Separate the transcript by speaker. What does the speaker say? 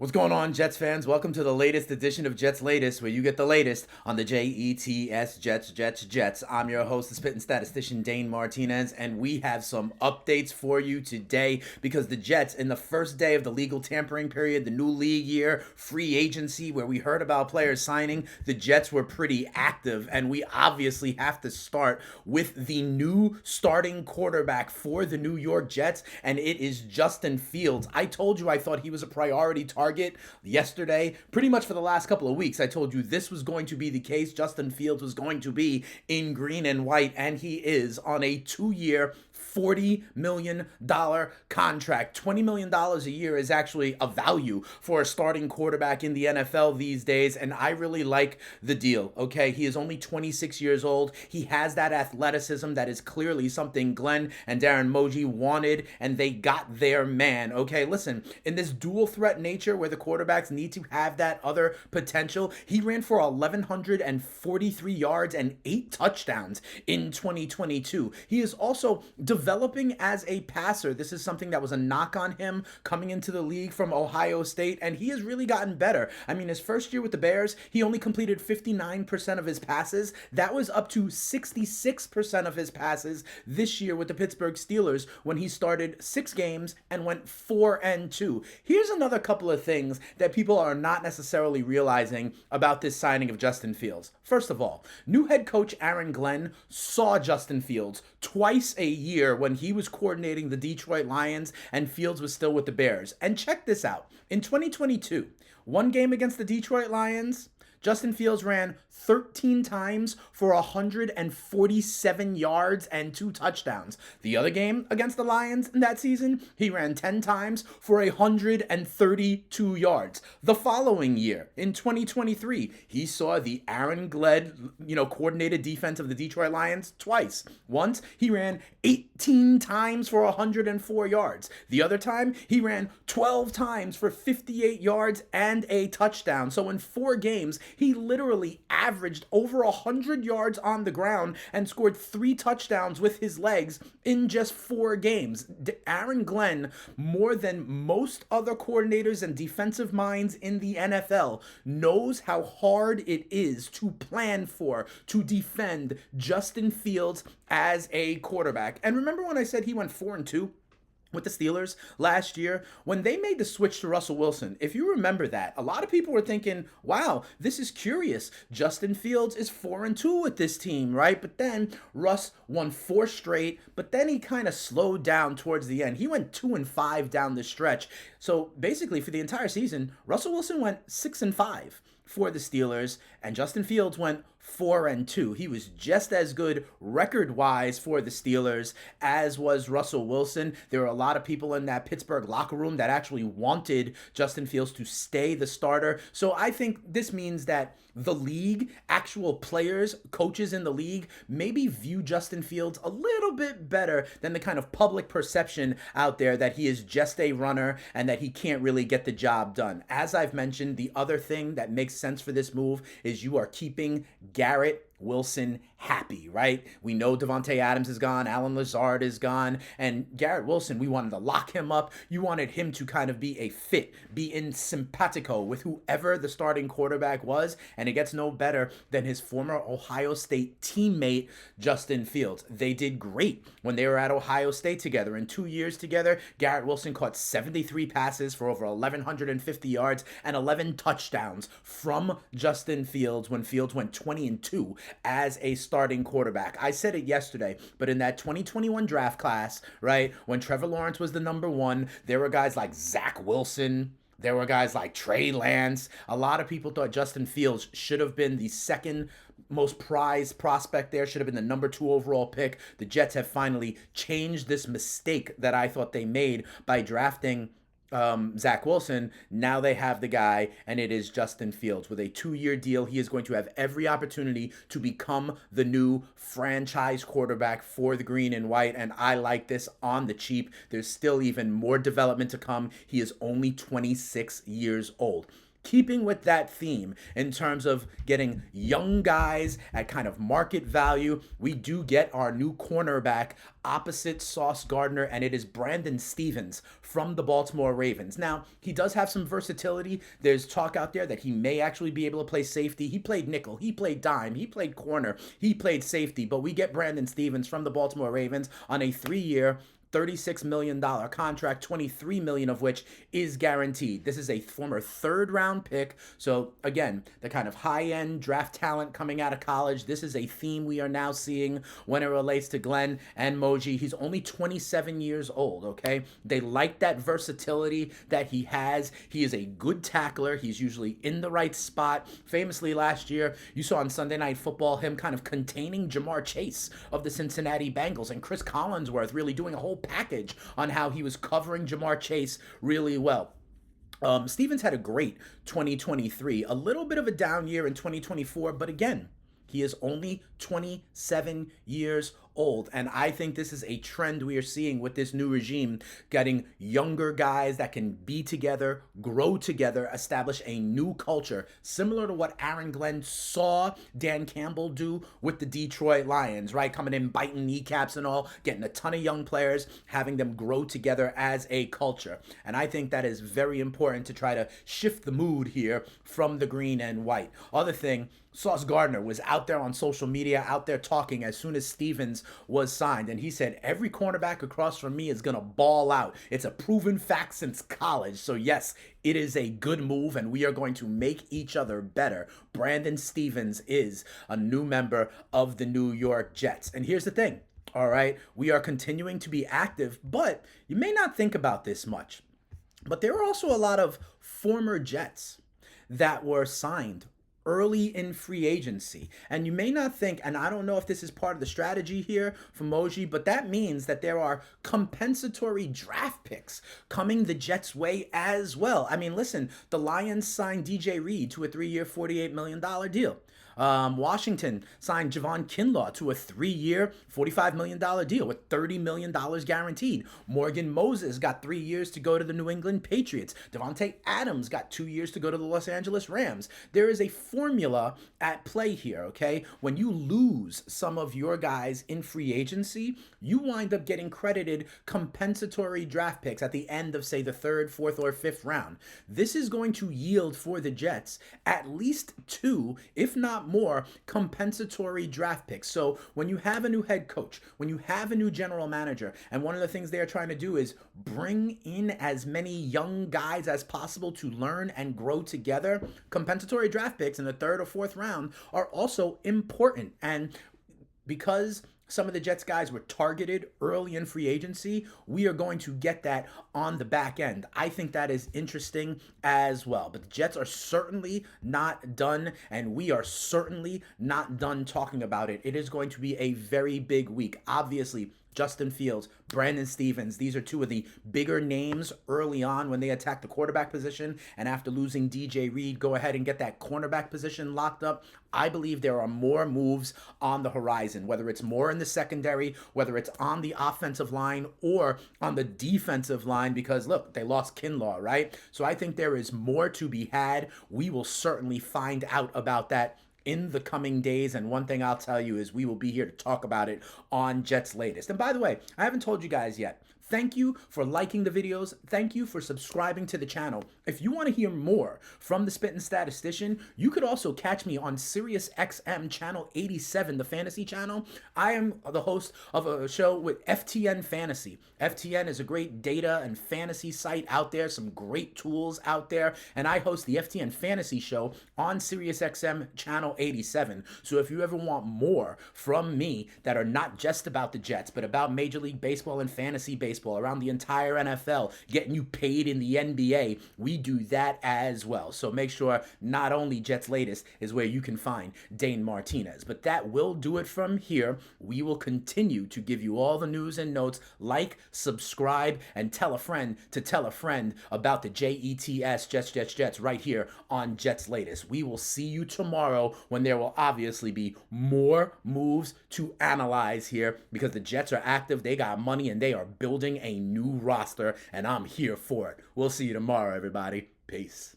Speaker 1: What's going on, Jets fans? Welcome to the latest edition of Jets Latest, where you get the latest on the Jets, Jets. I'm your host, the spitting statistician, Dane Martinez, and we have some updates for you today because the Jets, in the first day of the legal tampering period, the new league year, free agency, where we heard about players signing, the Jets were pretty active, and we obviously have to start with the new starting quarterback for the New York Jets, and it is Justin Fields. I told you I thought he was a priority target yesterday. Pretty much for the last couple of weeks, I told you this was going to be the case. Justin Fields was going to be in green and white, and he is on a 2-year, $40 million contract. $20 million a year is actually a value for a starting quarterback in the NFL these days, and I really like the deal, okay? He is only 26 years old. He has that athleticism that is clearly something Glenn and Darren Moji wanted, and they got their man, okay? Listen, in this dual threat nature where the quarterbacks need to have that other potential, he ran for 1,143 yards and 8 touchdowns in 2022. He is also developing as a passer. This is something that was a knock on him coming into the league from Ohio State, and he has really gotten better. I mean, his first year with the Bears, he only completed 59% of his passes. That was up to 66% of his passes this year with the Pittsburgh Steelers when he started 6 games and went 4-2. Here's another couple of things that people are not necessarily realizing about this signing of Justin Fields. First of all, new head coach Aaron Glenn saw Justin Fields twice a year when he was coordinating the Detroit Lions and Fields was still with the Bears. And check this out. In 2022, one game against the Detroit Lions, Justin Fields ran 13 times for 147 yards and 2 touchdowns. The other game against the Lions in that season, he ran 10 times for 132 yards. The following year, in 2023, he saw the Aaron Glenn, coordinated defense of the Detroit Lions twice. Once, he ran 18 times for 104 yards. The other time, he ran 12 times for 58 yards and a touchdown. So in 4 games, he literally averaged over 100 yards on the ground and scored 3 touchdowns with his legs in just 4 games. Aaron Glenn, more than most other coordinators and defensive minds in the NFL, knows how hard it is to plan for, to defend Justin Fields as a quarterback. And remember when I said he went 4-2? With the Steelers last year, when they made the switch to Russell Wilson, if you remember that, a lot of people were thinking, wow, this is curious. Justin Fields is 4-2 with this team, right? But then Russ won 4 straight, but then he kind of slowed down towards the end. He went 2-5 down the stretch. So basically, for the entire season, Russell Wilson went 6-5 for the Steelers, and Justin Fields went 4-2. He was just as good record-wise for the Steelers as was Russell Wilson. There were a lot of people in that Pittsburgh locker room that actually wanted Justin Fields to stay the starter. So I think this means that the league, actual players, coaches in the league, maybe view Justin Fields a little bit better than the kind of public perception out there that he is just a runner and that he can't really get the job done. As I've mentioned, the other thing that makes sense for this move is you are keeping Garrett Wilson happy, right? We know Devontae Adams is gone, Alan Lazard is gone, and Garrett Wilson, we wanted to lock him up. You wanted him to kind of be a fit, be in simpatico with whoever the starting quarterback was, and it gets no better than his former Ohio State teammate, Justin Fields. They did great when they were at Ohio State together. In 2 years together, Garrett Wilson caught 73 passes for over 1,150 yards and 11 touchdowns from Justin Fields when Fields went 20-2 as a starting quarterback. I said it yesterday, but in that 2021 draft class, right, when Trevor Lawrence was the number 1, there were guys like Zach Wilson, there were guys like Trey Lance. A lot of people thought Justin Fields should have been the second most prized prospect there, should have been the number 2 overall pick. The Jets have finally changed this mistake that I thought they made by drafting Zach Wilson. Now they have the guy, and it is Justin Fields. With a 2-year deal, he is going to have every opportunity to become the new franchise quarterback for the green and white, and I like this on the cheap. There's still even more development to come. He is only 26 years old. keeping with that theme in terms of getting young guys at kind of market value, we do get our new cornerback opposite Sauce Gardner, and it is Brandon Stevens from the Baltimore Ravens. Now, he does have some versatility. There's talk out there that he may actually be able to play safety. He played nickel, he played dime, he played corner, he played safety, but we get Brandon Stevens from the Baltimore Ravens on a 3-year, $36 million contract, $23 million of which is guaranteed. This is a former third-round pick. So again, the kind of high-end draft talent coming out of college. This is a theme we are now seeing when it relates to Glenn and Moji. He's only 27 years old, okay? They like that versatility that he has. He is a good tackler. He's usually in the right spot. Famously last year, you saw on Sunday Night Football him kind of containing Jamar Chase of the Cincinnati Bengals, and Chris Collinsworth really doing a whole package on how he was covering Jamar Chase really well. Stevens had a great 2023, a little bit of a down year in 2024, but again, he is only 27 years old. And I think this is a trend we are seeing with this new regime, getting younger guys that can be together, grow together, establish a new culture, similar to what Aaron Glenn saw Dan Campbell do with the Detroit Lions, right? Coming in, biting kneecaps and all, getting a ton of young players, having them grow together as a culture. And I think that is very important to try to shift the mood here from the green and white. Other thing, Sauce Gardner was out there on social media, out there talking as soon as Stevens was signed. And he said, every cornerback across from me is going to ball out. It's a proven fact since college. So yes, it is a good move and we are going to make each other better. Brandon Stevens is a new member of the New York Jets. And here's the thing, all right? We are continuing to be active, but you may not think about this much. But there are also a lot of former Jets that were signed early in free agency. And you may not think, and I don't know if this is part of the strategy here for Moji, but that means that there are compensatory draft picks coming the Jets' way as well. I mean, listen, the Lions signed DJ Reed to a 3-year, $48 million deal. Washington signed Javon Kinlaw to a 3-year, $45 million deal with $30 million guaranteed. Morgan Moses got 3 years to go to the New England Patriots. Devontae Adams got 2 years to go to the Los Angeles Rams. There is a formula at play here, okay? When you lose some of your guys in free agency, you wind up getting credited compensatory draft picks at the end of, say, the 3rd, 4th, or 5th round. This is going to yield for the Jets at least 2, if not more, compensatory draft picks. So when you have a new head coach, when you have a new general manager, and one of the things they're trying to do is bring in as many young guys as possible to learn and grow together, compensatory draft picks in the 3rd or 4th round are also important. And because some of the Jets guys were targeted early in free agency, we are going to get that on the back end. I think that is interesting as well. But the Jets are certainly not done, and we are certainly not done talking about it. It is going to be a very big week. Obviously, Justin Fields, Brandon Stevens, these are two of the bigger names early on when they attack the quarterback position. And after losing DJ Reed, go ahead and get that cornerback position locked up. I believe there are more moves on the horizon, whether it's more in the secondary, whether it's on the offensive line or on the defensive line, because look, they lost Kinlaw, right? So I think there is more to be had. We will certainly find out about that in the coming days. And one thing I'll tell you is we will be here to talk about it on Jets Latest. And by the way, I haven't told you guys yet, thank you for liking the videos. Thank you for subscribing to the channel. If you want to hear more from the Spittin' Statistician, you could also catch me on Sirius XM channel 87, the fantasy channel. I am the host of a show with FTN Fantasy. FTN is a great data and fantasy site out there, some great tools out there, and I host the FTN Fantasy Show on Sirius XM channel 87. So if you ever want more from me that are not just about the Jets, but about Major League Baseball and fantasy baseball, around the entire NFL, getting you paid in the NBA, we do that as well. So make sure not only Jets Latest is where you can find Dane Martinez, but that will do it from here. We will continue to give you all the news and notes. Like, subscribe, and tell a friend to tell a friend about the JETS, Jets right here on Jets Latest. We will see you tomorrow when there will obviously be more moves to analyze here, because the Jets are active, they got money, and they are building a new roster, and I'm here for it. We'll see you tomorrow, everybody. Peace.